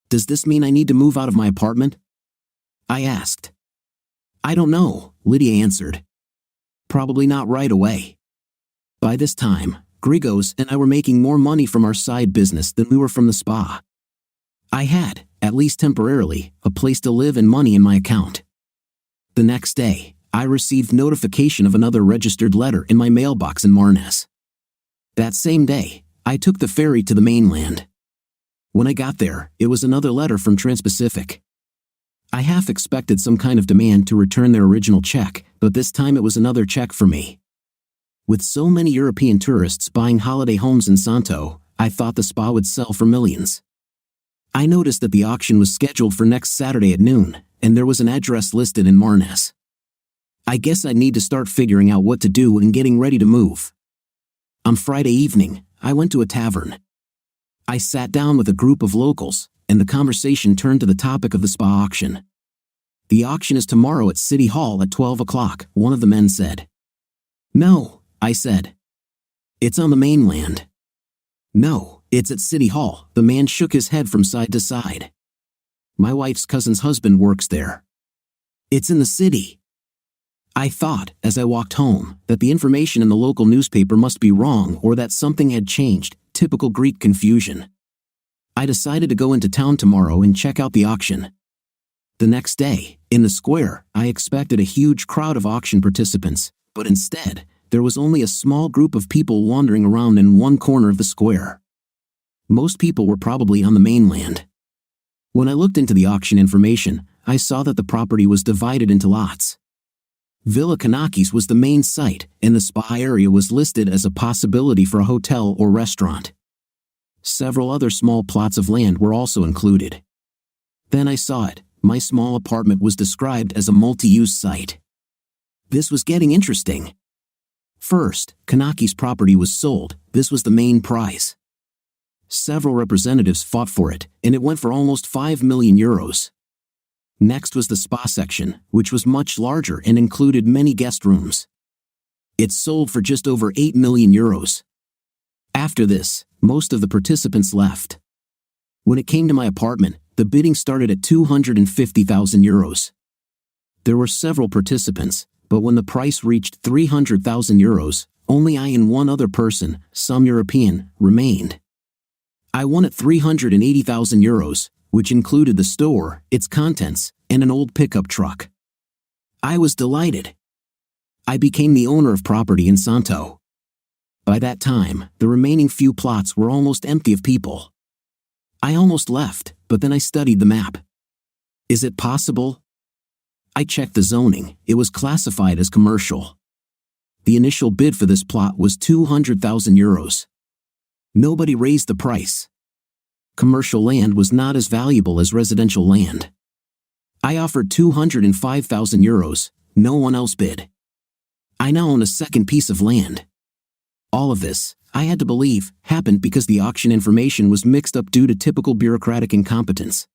"Does this mean I need to move out of my apartment?" I asked. "I don't know," Lydia answered. "Probably not right away." By this time, Grigos and I were making more money from our side business than we were from the spa. I had, at least temporarily, a place to live and money in my account. The next day, I received notification of another registered letter in my mailbox in Marnes. That same day, I took the ferry to the mainland. When I got there, it was another letter from Trans-Pacific. I half expected some kind of demand to return their original check, but this time it was another check for me. With so many European tourists buying holiday homes in Santo, I thought the spa would sell for millions. I noticed that the auction was scheduled for next Saturday at noon, and there was an address listed in Marnes. I guess I'd need to start figuring out what to do and getting ready to move. On Friday evening, I went to a tavern. I sat down with a group of locals, and the conversation turned to the topic of the spa auction. "The auction is tomorrow at City Hall at 12 o'clock, one of the men said. "No," I said. "It's on the mainland." "No, it's at City Hall," the man shook his head from side to side. "My wife's cousin's husband works there." "It's in the city." I thought, as I walked home, that the information in the local newspaper must be wrong or that something had changed, typical Greek confusion. I decided to go into town tomorrow and check out the auction. The next day, in the square, I expected a huge crowd of auction participants, but instead, there was only a small group of people wandering around in one corner of the square. Most people were probably on the mainland. When I looked into the auction information, I saw that the property was divided into lots. Villa Kanakis was the main site, and the spa area was listed as a possibility for a hotel or restaurant. Several other small plots of land were also included. Then I saw it. My small apartment was described as a multi-use site. This was getting interesting. First, Kanakis' property was sold. This was the main prize. Several representatives fought for it, and it went for almost 5 million euros. Next was the spa section, which was much larger and included many guest rooms. It sold for just over 8 million euros. After this, most of the participants left. When it came to my apartment, the bidding started at 250,000 euros. There were several participants, but when the price reached 300,000 euros, only I and one other person, some European, remained. I won at 380,000 euros, which included the store, its contents, and an old pickup truck. I was delighted. I became the owner of property in Santo. By that time, the remaining few plots were almost empty of people. I almost left, but then I studied the map. Is it possible? I checked the zoning. It was classified as commercial. The initial bid for this plot was 200,000 euros. Nobody raised the price. Commercial land was not as valuable as residential land. I offered 205,000 euros. No one else bid. I now own a second piece of land. All of this, I had to believe, happened because the auction information was mixed up due to typical bureaucratic incompetence.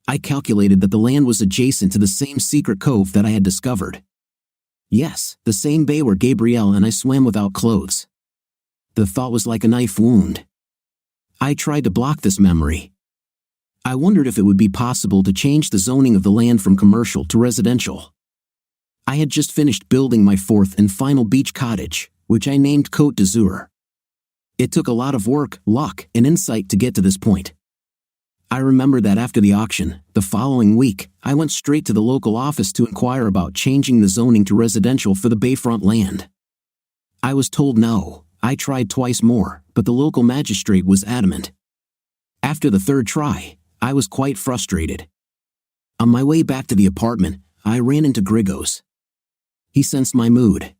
I calculated that the land was adjacent to the same secret cove that I had discovered. Yes, the same bay where Gabrielle and I swam without clothes. The thought was like a knife wound. I tried to block this memory. I wondered if it would be possible to change the zoning of the land from commercial to residential. I had just finished building my fourth and final beach cottage, which I named Côte d'Azur. It took a lot of work, luck, and insight to get to this point. I remember that after the auction, the following week, I went straight to the local office to inquire about changing the zoning to residential for the bayfront land. I was told no. I tried twice more, but the local magistrate was adamant. After the third try, I was quite frustrated. On my way back to the apartment, I ran into Grigos. He sensed my mood.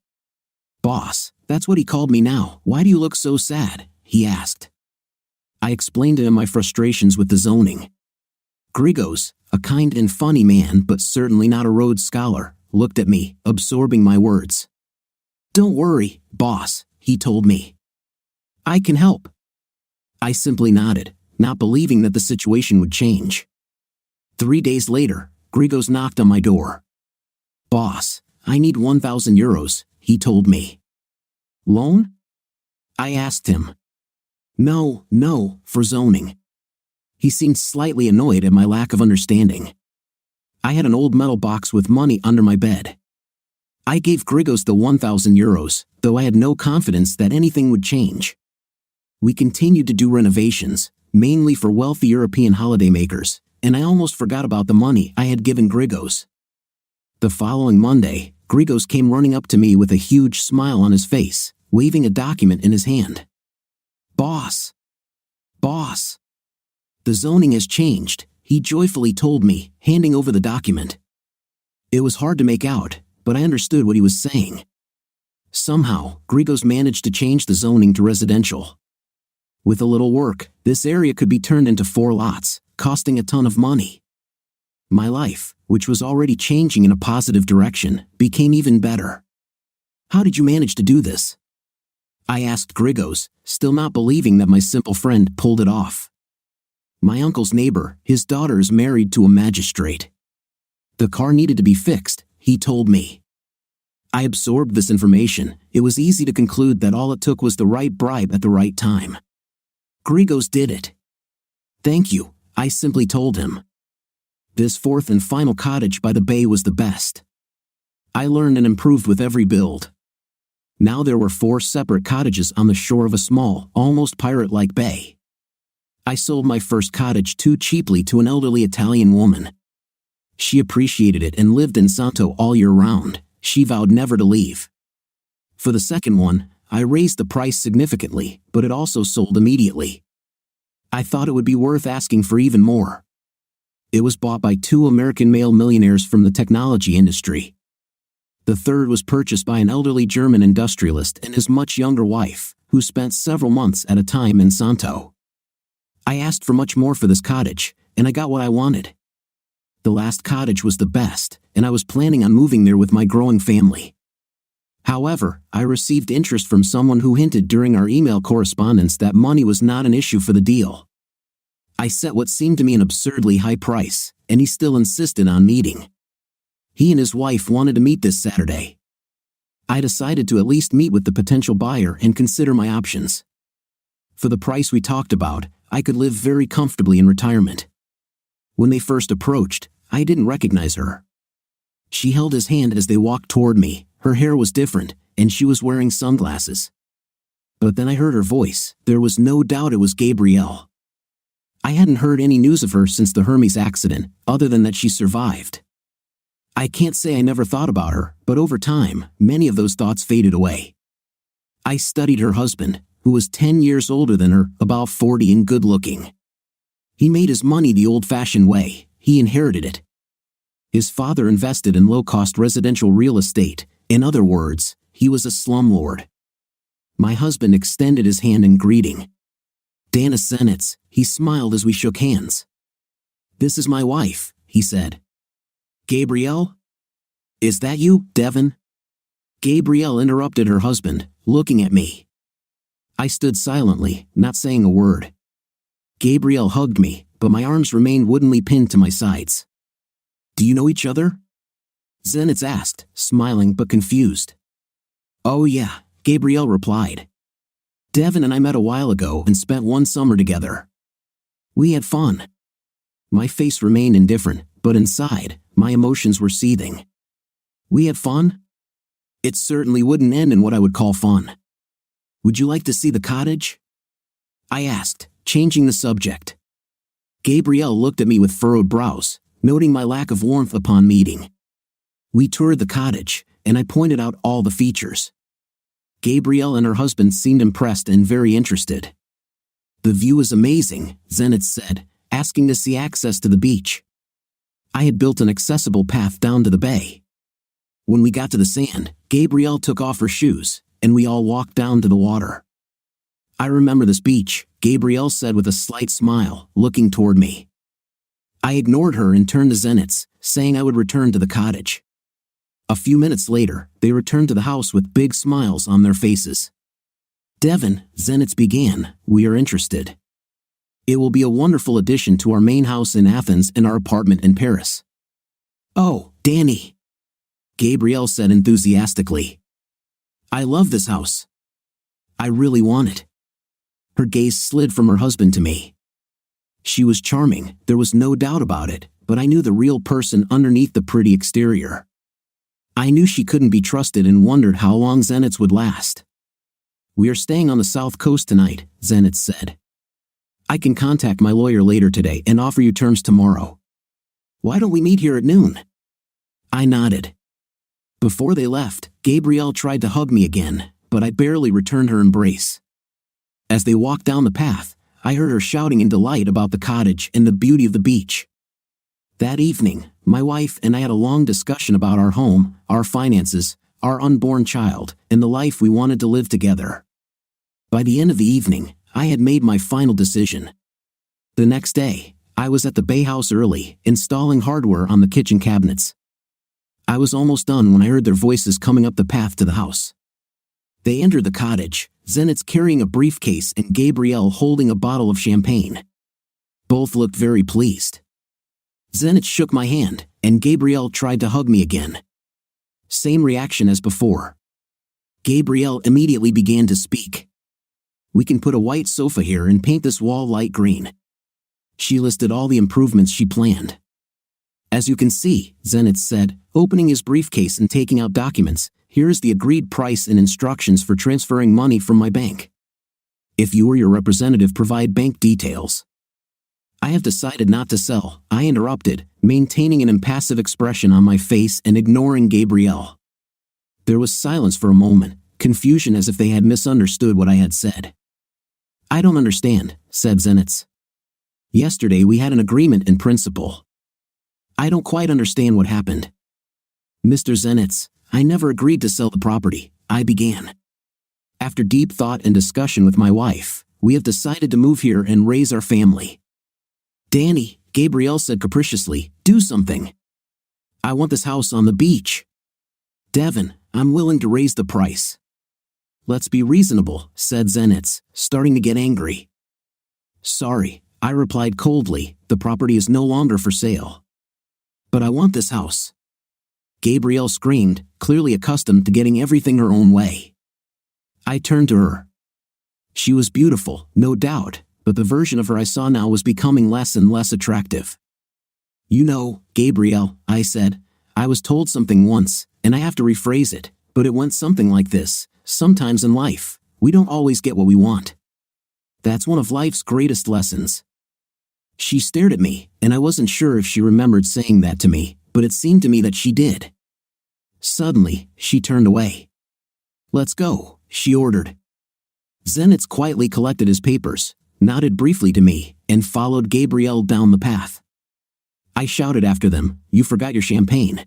"Boss," that's what he called me now. "Why do you look so sad?" he asked. I explained to him my frustrations with the zoning. Grigos, a kind and funny man but certainly not a Rhodes Scholar, looked at me, absorbing my words. "Don't worry, boss," he told me. "I can help." I simply nodded, not believing that the situation would change. 3 days later, Grigos knocked on my door. "Boss, I need 1,000 euros, he told me. "Loan?" I asked him. No, for zoning." He seemed slightly annoyed at my lack of understanding. I had an old metal box with money under my bed. I gave Grigos the 1,000 euros, though I had no confidence that anything would change. We continued to do renovations, mainly for wealthy European holidaymakers, and I almost forgot about the money I had given Grigos. The following Monday, Grigos came running up to me with a huge smile on his face, waving a document in his hand. Boss! The zoning has changed," he joyfully told me, handing over the document. It was hard to make out, but I understood what he was saying. Somehow, Grigos managed to change the zoning to residential. With a little work, this area could be turned into 4 lots, costing a ton of money. My life, which was already changing in a positive direction, became even better. "How did you manage to do this?" I asked Grigos, still not believing that my simple friend pulled it off. "My uncle's neighbor, his daughter is married to a magistrate. The car needed to be fixed," he told me. I absorbed this information. It was easy to conclude that all it took was the right bribe at the right time. Grigos did it. "Thank you," I simply told him. This fourth and final cottage by the bay was the best. I learned and improved with every build. Now there were 4 separate cottages on the shore of a small, almost pirate-like bay. I sold my first cottage too cheaply to an elderly Italian woman. She appreciated it and lived in Santo all year round. She vowed never to leave. For the second one, I raised the price significantly, but it also sold immediately. I thought it would be worth asking for even more. It was bought by 2 American male millionaires from the technology industry. The third was purchased by an elderly German industrialist and his much younger wife, who spent several months at a time in Santo. I asked for much more for this cottage, and I got what I wanted. The last cottage was the best, and I was planning on moving there with my growing family. However, I received interest from someone who hinted during our email correspondence that money was not an issue for the deal. I set what seemed to me an absurdly high price, and he still insisted on meeting. He and his wife wanted to meet this Saturday. I decided to at least meet with the potential buyer and consider my options. For the price we talked about, I could live very comfortably in retirement. When they first approached, I didn't recognize her. She held his hand as they walked toward me. Her hair was different, and she was wearing sunglasses. But then I heard her voice. There was no doubt it was Gabrielle. I hadn't heard any news of her since the Hermes accident, other than that she survived. I can't say I never thought about her, but over time, many of those thoughts faded away. I studied her husband, who was 10 years older than her, about 40 and good-looking. He made his money the old-fashioned way. He inherited it. His father invested in low-cost residential real estate. In other words, he was a slumlord. My husband extended his hand in greeting. Dana Senitz, he smiled as we shook hands. "This is my wife," he said. "Gabrielle? Is that you, Devin?" Gabrielle interrupted her husband, looking at me. I stood silently, not saying a word. Gabrielle hugged me, but my arms remained woodenly pinned to my sides. "Do you know each other?" Zenitz asked, smiling but confused. "Oh yeah," Gabrielle replied. "Devin and I met a while ago and spent one summer together. We had fun." My face remained indifferent, but inside, my emotions were seething. We had fun? It certainly wouldn't end in what I would call fun. "Would you like to see the cottage?" I asked, changing the subject. Gabrielle looked at me with furrowed brows, noting my lack of warmth upon meeting. We toured the cottage, and I pointed out all the features. Gabrielle and her husband seemed impressed and very interested. "The view is amazing," Zenitz said, asking to see access to the beach. I had built an accessible path down to the bay. When we got to the sand, Gabrielle took off her shoes, and we all walked down to the water. "I remember this beach," Gabrielle said with a slight smile, looking toward me. I ignored her and turned to Zenitz, saying I would return to the cottage. A few minutes later, they returned to the house with big smiles on their faces. "Devin," Zenitz began, "we are interested. It will be a wonderful addition to our main house in Athens and our apartment in Paris." "Oh, Danny," Gabrielle said enthusiastically. "I love this house. I really want it." Her gaze slid from her husband to me. She was charming, there was no doubt about it, but I knew the real person underneath the pretty exterior. I knew she couldn't be trusted and wondered how long Zenitz would last. "We are staying on the south coast tonight," Zenitz said. "I can contact my lawyer later today and offer you terms tomorrow. Why don't we meet here at noon?" I nodded. Before they left, Gabrielle tried to hug me again, but I barely returned her embrace. As they walked down the path, I heard her shouting in delight about the cottage and the beauty of the beach. That evening, my wife and I had a long discussion about our home, our finances, our unborn child, and the life we wanted to live together. By the end of the evening, I had made my final decision. The next day, I was at the Bay House early, installing hardware on the kitchen cabinets. I was almost done when I heard their voices coming up the path to the house. They entered the cottage, Zenitz carrying a briefcase and Gabrielle holding a bottle of champagne. Both looked very pleased. Zenitz shook my hand, and Gabrielle tried to hug me again. Same reaction as before. Gabrielle immediately began to speak. "We can put a white sofa here and paint this wall light green." She listed all the improvements she planned. "As you can see," Zenitz said, opening his briefcase and taking out documents, "here is the agreed price and instructions for transferring money from my bank. If you or your representative provide bank details." "I have decided not to sell," I interrupted, maintaining an impassive expression on my face and ignoring Gabrielle. There was silence for a moment, confusion as if they had misunderstood what I had said. "I don't understand," said Zenitz. "Yesterday we had an agreement in principle. I don't quite understand what happened. Mr. Zenitz, I never agreed to sell the property, I began. After deep thought and discussion with my wife, we have decided to move here and raise our family. Danny, Gabrielle said capriciously, do something. I want this house on the beach. Devin, I'm willing to raise the price. Let's be reasonable, said Zenitz, starting to get angry. Sorry, I replied coldly, the property is no longer for sale. But I want this house. Gabrielle screamed, clearly accustomed to getting everything her own way. I turned to her. She was beautiful, no doubt, but the version of her I saw now was becoming less and less attractive. You know, Gabrielle, I said, I was told something once, and I have to rephrase it, but it went something like this. Sometimes in life, we don't always get what we want. That's one of life's greatest lessons. She stared at me, and I wasn't sure if she remembered saying that to me, but it seemed to me that she did. Suddenly, she turned away. Let's go, she ordered. Zenitz quietly collected his papers, nodded briefly to me, and followed Gabrielle down the path. I shouted after them, you forgot your champagne.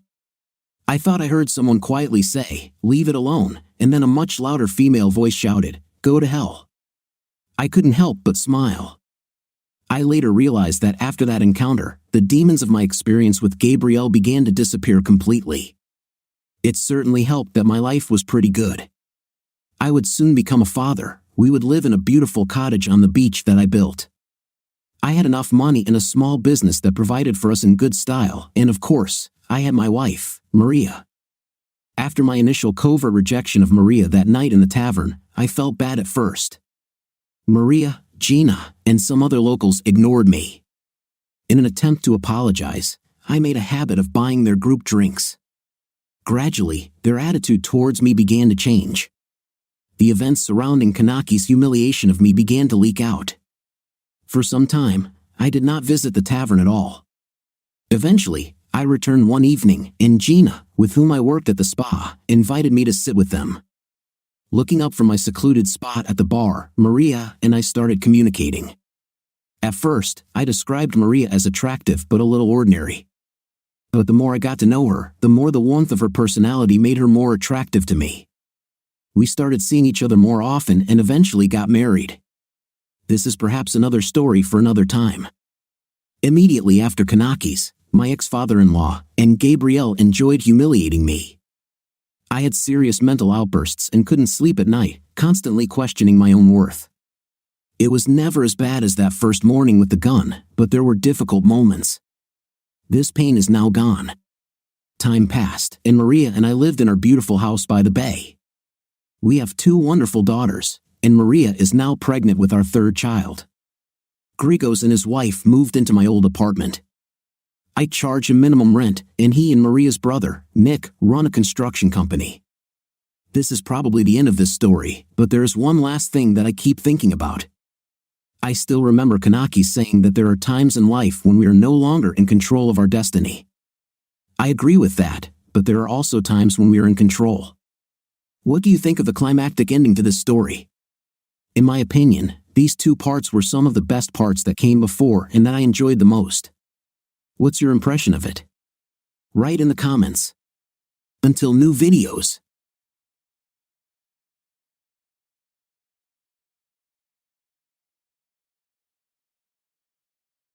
I thought I heard someone quietly say, leave it alone, and then a much louder female voice shouted, go to hell. I couldn't help but smile. I later realized that after that encounter, the demons of my experience with Gabrielle began to disappear completely. It certainly helped that my life was pretty good. I would soon become a father. We would live in a beautiful cottage on the beach that I built. I had enough money and a small business that provided for us in good style, and of course, I had my wife, Maria. After my initial covert rejection of Maria that night in the tavern, I felt bad at first. Maria, Gina, and some other locals ignored me. In an attempt to apologize, I made a habit of buying their group drinks. Gradually, their attitude towards me began to change. The events surrounding Kanaki's humiliation of me began to leak out. For some time, I did not visit the tavern at all. Eventually, I returned one evening, and Gina, with whom I worked at the spa, invited me to sit with them. Looking up from my secluded spot at the bar, Maria and I started communicating. At first, I described Maria as attractive but a little ordinary. But the more I got to know her, the more the warmth of her personality made her more attractive to me. We started seeing each other more often and eventually got married. This is perhaps another story for another time. Immediately after Kanaki's, my ex-father-in-law and Gabrielle enjoyed humiliating me. I had serious mental outbursts and couldn't sleep at night, constantly questioning my own worth. It was never as bad as that first morning with the gun, but there were difficult moments. This pain is now gone. Time passed, and Maria and I lived in our beautiful house by the bay. We have 2 wonderful daughters, and Maria is now pregnant with our 3rd child. Grigos and his wife moved into my old apartment. I charge a minimum rent, and he and Maria's brother, Nick, run a construction company. This is probably the end of this story, but there is one last thing that I keep thinking about. I still remember Kanaki saying that there are times in life when we are no longer in control of our destiny. I agree with that, but there are also times when we are in control. What do you think of the climactic ending to this story? In my opinion, these 2 parts were some of the best parts that came before and that I enjoyed the most. What's your impression of it? Write in the comments. Until new videos.